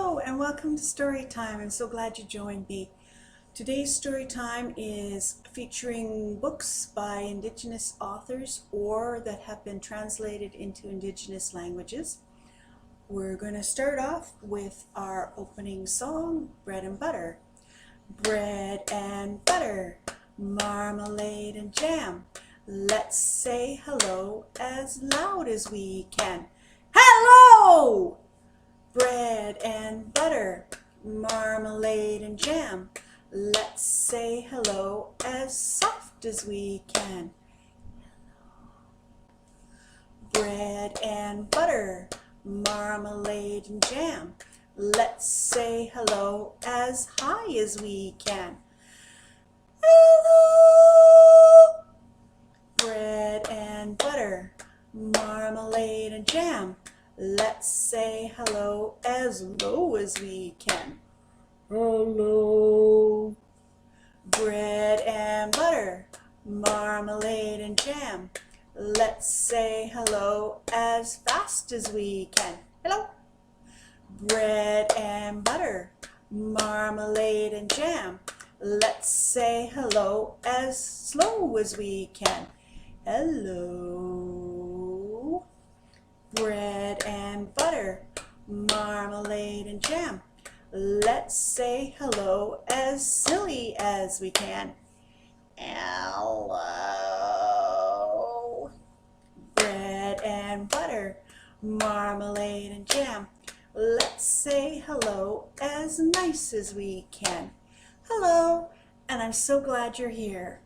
Hello and welcome to Story Time. I'm so glad you joined me. Today's story time is featuring books by Indigenous authors or that have been translated into Indigenous languages. We're going to start off with our opening song, Bread and Butter. Bread and butter, marmalade and jam. Let's say hello as loud as we can. Hello! Bread and butter, marmalade and jam. Let's say hello as soft as we can. Bread and butter, marmalade and jam. Let's say hello as high as we can. Hello! Bread and butter, marmalade and jam. Let's say hello as low as we can. Hello. Bread and butter, marmalade and jam. Let's say hello as fast as we can. Hello. Bread and butter, marmalade and jam. Let's say hello as slow as we can. Hello. Bread and butter, marmalade and jam. Let's say hello as silly as we can. Hello. Bread and butter, marmalade and jam. Let's say hello as nice as we can. Hello, and I'm so glad you're here.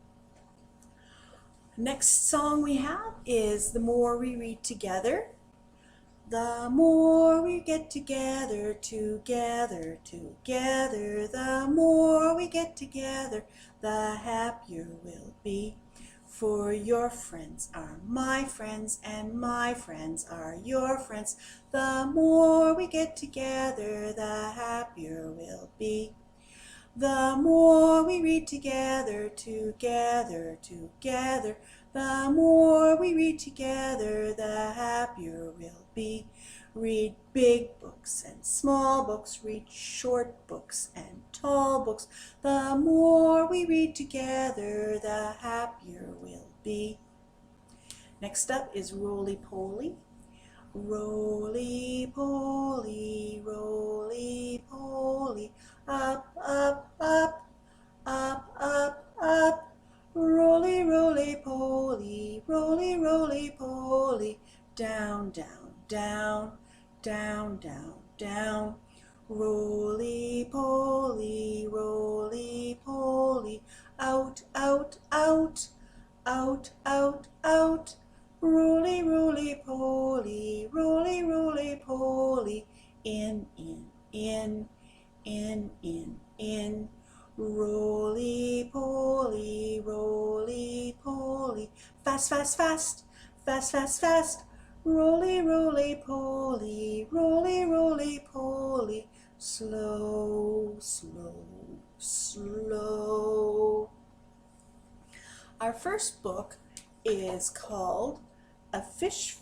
Next song we have is The More We Read Together. The more we get together, together, the more we get together, the happier we'll be. For your friends are my friends, and my friends are your friends. The more we get together, the happier we'll be. The more we read together, together, the more we read together, the happier we'll be. Read big books and small books, read short books and tall books. The more we read together, the happier we'll be. Next up is Roly-Poly. Roly-poly, roly-poly, up, up, up, up, up, up. Roly, roly-poly, roly, roly-poly, down, down, down, down, down, down. Roly-poly, roly-poly, out, out, out, out, out, out. Roly, roly-poly, roly, roly-poly, in, in, in, in, in, in. Roly-poly, roly-poly, fast, fast, fast, fast, fast, fast. Roly, roly-poly, roly, roly-poly, slow, slow, slow. Our first book is called A Fish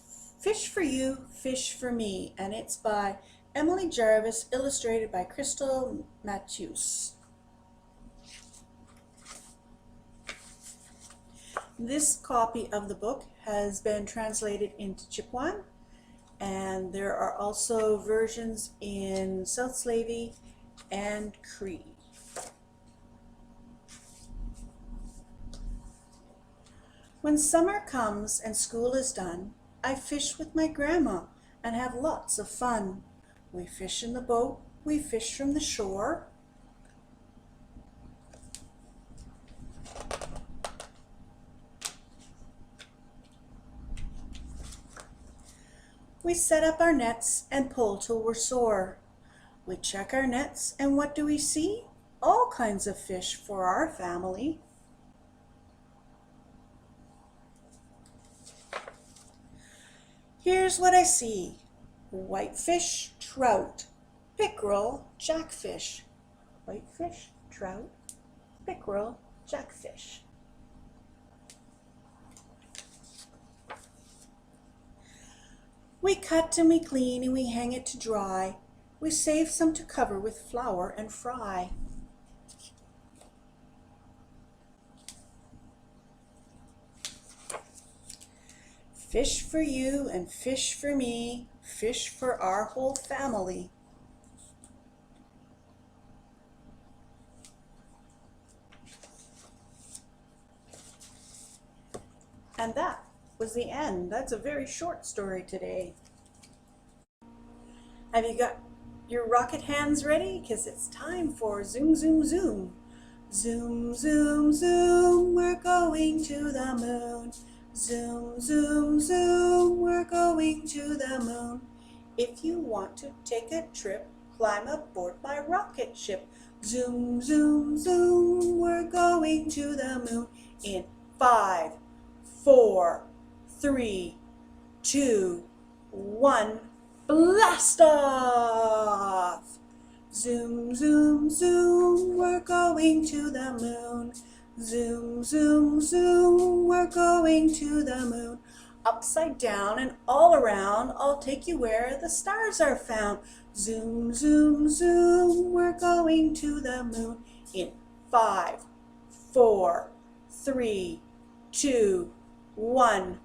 for You, Fish for Me, and it's by Emily Jarvis, illustrated by Crystal Matthews. This copy of the book has been translated into Chipewyan, and there are also versions in South Slavey and Cree. When summer comes and school is done, I fish with my grandma and have lots of fun. We fish in the boat, we fish from the shore. We set up our nets and pull till we're sore. We check our nets and what do we see? All kinds of fish for our family. Here's what I see: whitefish, trout, pickerel, jackfish. Whitefish, trout, pickerel, jackfish. We cut and we clean and we hang it to dry. We save some to cover with flour and fry. Fish for you and fish for me, fish for our whole family. And that was the end. That's a very short story today. Have you got your rocket hands ready? Because it's time for zoom, zoom, zoom. Zoom, zoom, zoom, we're going to the moon. Zoom, zoom, zoom, we're going to the moon. If you want to take a trip, climb aboard my rocket ship. Zoom, zoom, zoom, we're going to the moon. In 5, 4, 3, 2, 1, blast off! Zoom, zoom, zoom, we're going to the moon. Zoom, zoom, zoom, we're going to the moon. Upside down and all around, I'll take you where the stars are found. Zoom, zoom, zoom, we're going to the moon. In 5, 4, 3, 2, 1,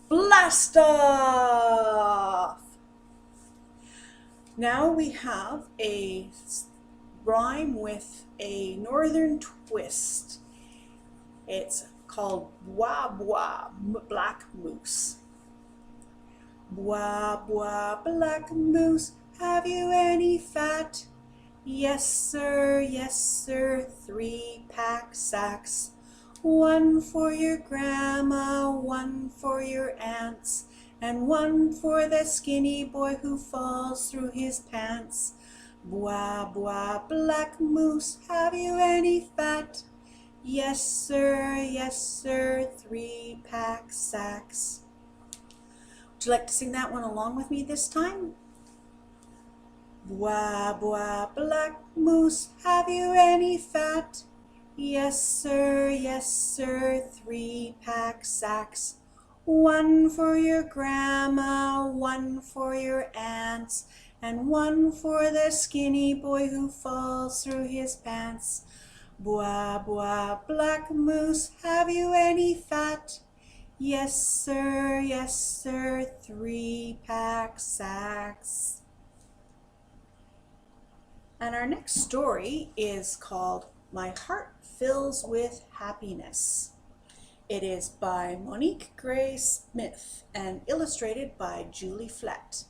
blast off! Now we have a rhyme with a northern twist. It's called Wobb Wobb, black moose. Wobb Wobb, black moose, have you any fat? Yes sir, 3 pack sacks. 1 for your grandma, 1 for your aunts, and 1 for the skinny boy who falls through his pants. Wobb Wobb, black moose, have you any fat? Yes sir, 3 pack sacks. Would you like to sing that one along with me this time? Wobb Wobb, black moose, have you any fat? Yes sir, 3 pack sacks. 1 for your grandma, 1 for your aunts, and 1 for the skinny boy who falls through his pants. Wobb Wobb, black moose, have you any fat? Yes sir, 3 pack sacks. And our next story is called My Heart Fills with Happiness. It is by Monique Gray Smith and illustrated by Julie Flett.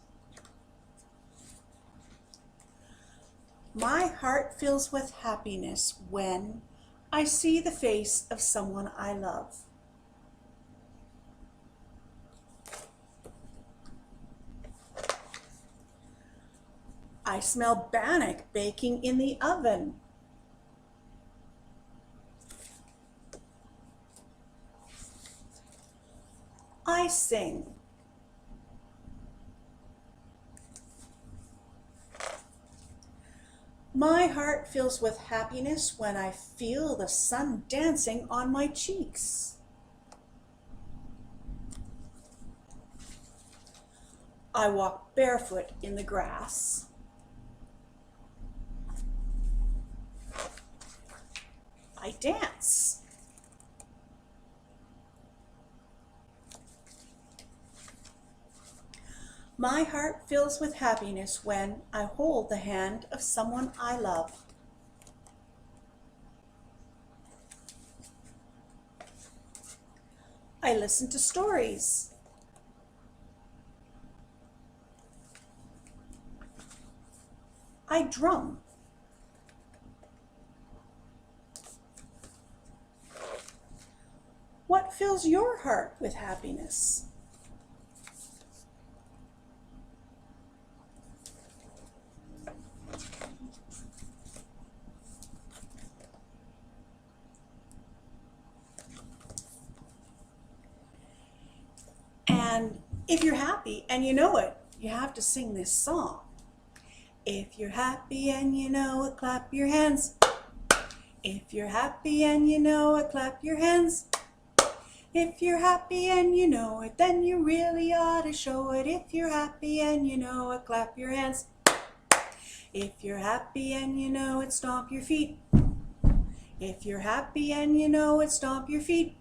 My heart fills with happiness when I see the face of someone I love. I smell bannock baking in the oven. I sing. My heart fills with happiness when I feel the sun dancing on my cheeks. I walk barefoot in the grass. I dance. My heart fills with happiness when I hold the hand of someone I love. I listen to stories. I drum. What fills your heart with happiness? And if you're happy and you know it, you have to sing this song. If you're happy and you know it, clap your hands. If you're happy and you know it, clap your hands. If you're happy and you know it, then you really ought to show it. If you're happy and you know it, clap your hands. If you're happy and you know it, stomp your feet. If you're happy and you know it, stomp your feet.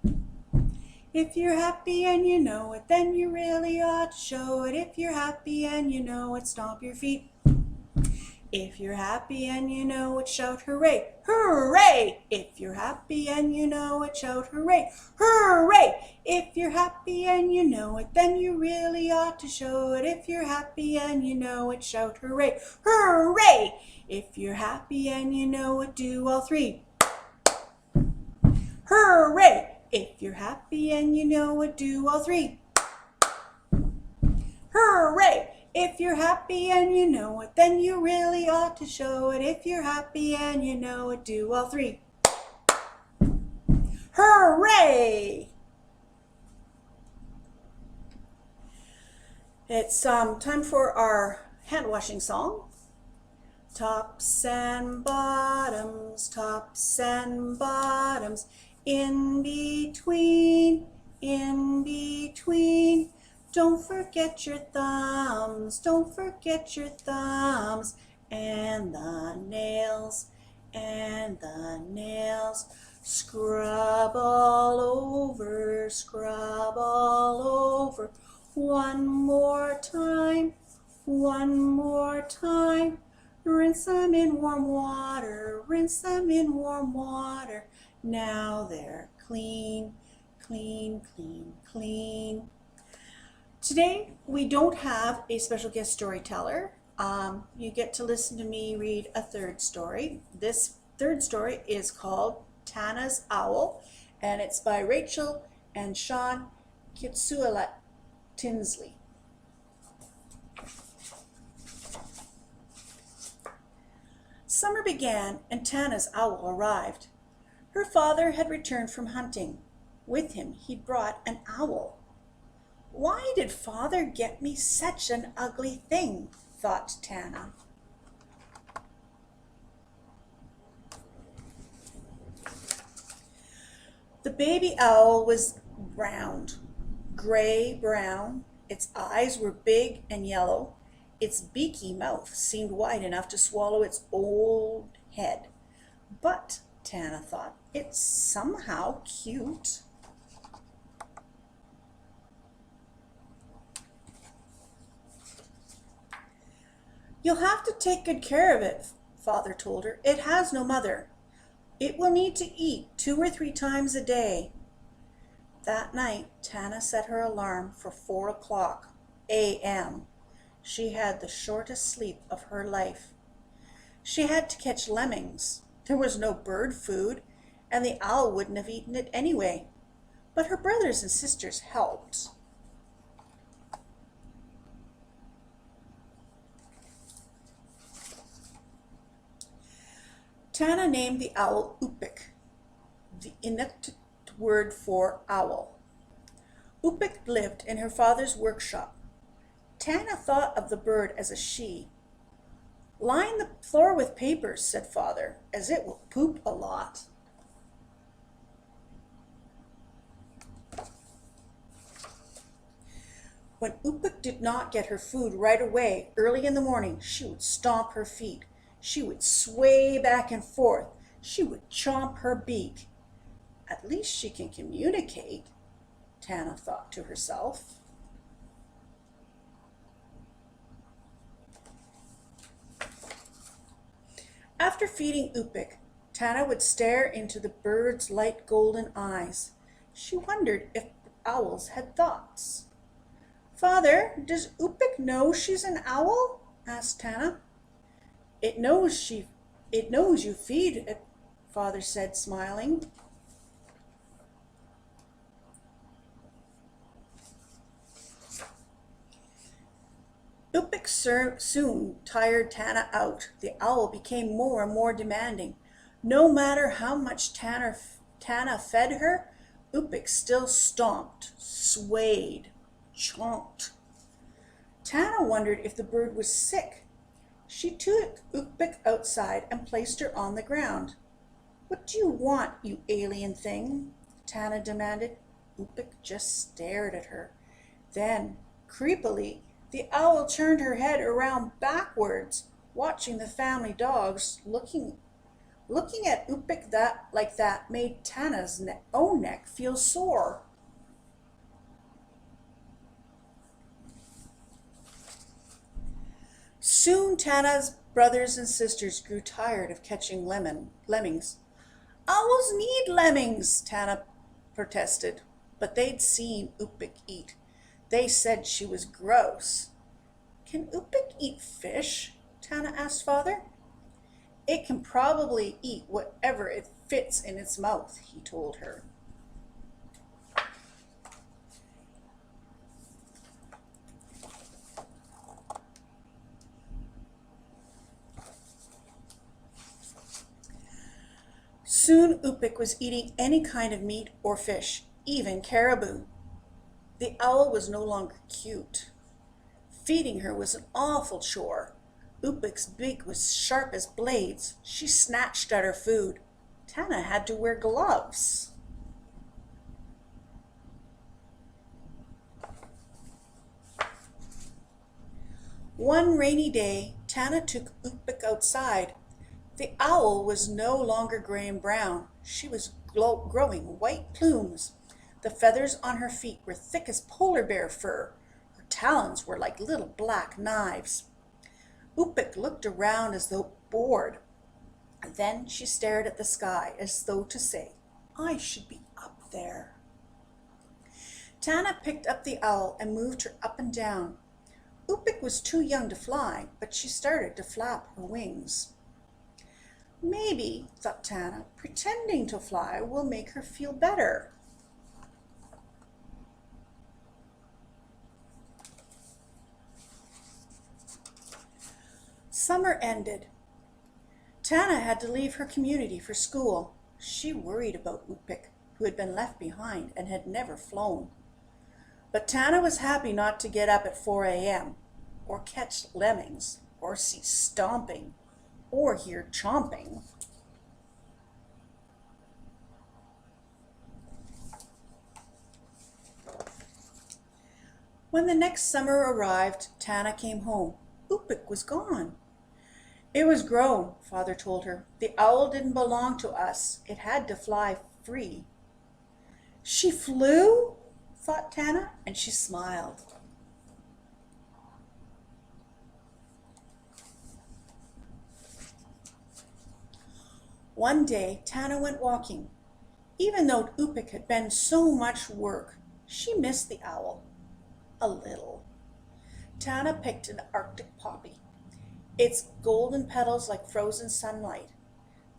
If you're happy and you know it, then you really ought to show it. If you're happy and you know it, stomp your feet. If you're happy and you know it, shout hooray, hooray! If you're happy and you know it, shout hooray, hooray! If you're happy and you know it, then you really ought to show it. If you're happy and you know it, shout hooray, hooray! If you're happy and you know it, do all three. Hooray! If you're happy and you know it, do all three. Hooray! If you're happy and you know it, then you really ought to show it. If you're happy and you know it, do all three. Hooray! It's time for our hand washing song. Tops and bottoms, in between, in between. Don't forget your thumbs, don't forget your thumbs, and the nails, and the nails. Scrub all over, scrub all over. One more time, one more time. Rinse them in warm water, rinse them in warm water. Now they're clean, clean, clean, clean. Today, we don't have a special guest storyteller. You get to listen to me read a third story. This third story is called Tana's Owl, and it's by Rachel and Sean Kitsuala Tinsley. Summer began and Tana's owl arrived. Her father had returned from hunting. With him he'd brought an owl. Why did father get me such an ugly thing? Thought Tana. The baby owl was round, gray-brown. Its eyes were big and yellow. Its beaky mouth seemed wide enough to swallow its old head. But, Tana thought, it's somehow cute. You'll have to take good care of it, father told her. It has no mother. It will need to eat 2 or 3 times a day. That night, Tana set her alarm for 4:00 a.m. She had the shortest sleep of her life. She had to catch lemmings. There was no bird food, and the owl wouldn't have eaten it anyway. But her brothers and sisters helped. Tana named the owl Upik, the Inuktitut word for owl. Upik lived in her father's workshop. Tana thought of the bird as a she. Line the floor with papers, said father, as it will poop a lot. When Upik did not get her food right away, early in the morning, she would stomp her feet. She would sway back and forth. She would chomp her beak. At least she can communicate, Tana thought to herself. After feeding Upik, Tana would stare into the bird's light golden eyes. She wondered if owls had thoughts. Father, does Upik know she's an owl? Asked Tana. It knows you feed it, father said, smiling. Upik soon tired Tana out. The owl became more and more demanding. No matter how much Tana fed her, Upik still stomped, swayed, chomped. Tana wondered if the bird was sick. She took Upik outside and placed her on the ground. What do you want, you alien thing? Tana demanded. Upik just stared at her. Then, creepily, the owl turned her head around backwards. Watching the family dogs looking at Upik like that made Tana's own neck feel sore. Soon Tana's brothers and sisters grew tired of catching lemmings. Owls need lemmings, Tana protested, but they'd seen Upik eat. They said she was gross. Can Upik eat fish? Tana asked Father. It can probably eat whatever it fits in its mouth, he told her. Soon Upik was eating any kind of meat or fish, even caribou. The owl was no longer cute. Feeding her was an awful chore. Upik's beak was sharp as blades. She snatched at her food. Tana had to wear gloves. One rainy day, Tana took Upik outside. The owl was no longer gray and brown. She was growing white plumes. The feathers on her feet were thick as polar bear fur. Her talons were like little black knives. Upik looked around as though bored. Then she stared at the sky as though to say, I should be up there. Tana picked up the owl and moved her up and down. Upik was too young to fly, but she started to flap her wings. Maybe, thought Tana, pretending to fly will make her feel better. Summer ended. Tana had to leave her community for school. She worried about Upik, who had been left behind and had never flown. But Tana was happy not to get up at 4 a.m., or catch lemmings, or see stomping, or hear chomping. When the next summer arrived, Tana came home. Upik was gone. It was grown, Father told her. The owl didn't belong to us. It had to fly free. She flew? Thought Tana, and she smiled. One day, Tana went walking. Even though Upik had been so much work, she missed the owl. A little. Tana picked an Arctic poppy, its golden petals like frozen sunlight.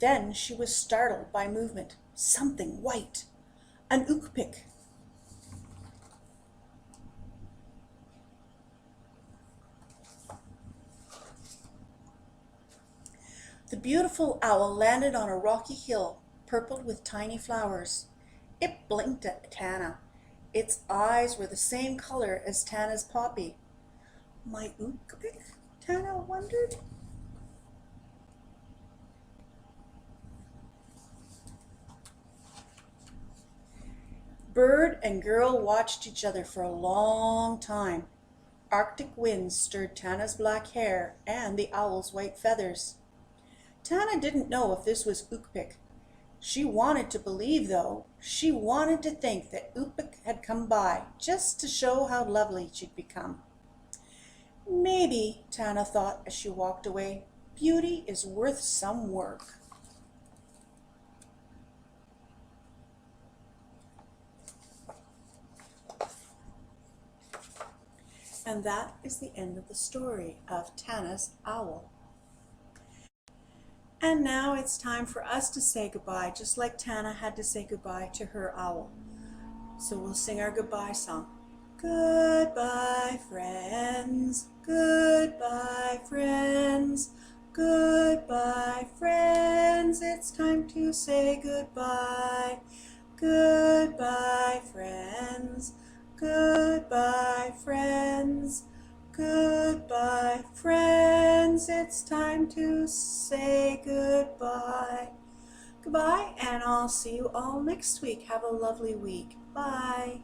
Then she was startled by movement. Something white. An Upik. The beautiful owl landed on a rocky hill, purpled with tiny flowers. It blinked at Tana. Its eyes were the same color as Tana's poppy. My Upik? Tana wondered. Bird and girl watched each other for a long time. Arctic winds stirred Tana's black hair and the owl's white feathers. Tana didn't know if this was Upik. She wanted to believe, though. She wanted to think that Upik had come by just to show how lovely she'd become. Maybe, Tana thought as she walked away, beauty is worth some work. And that is the end of the story of Tana's owl. And now it's time for us to say goodbye, just like Tana had to say goodbye to her owl. So we'll sing our goodbye song. Goodbye, friends. Goodbye, friends. Goodbye, friends. It's time to say goodbye. Goodbye, friends. Goodbye, friends. Goodbye, friends. It's time to say goodbye. Goodbye, and I'll see you all next week. Have a lovely week. Bye.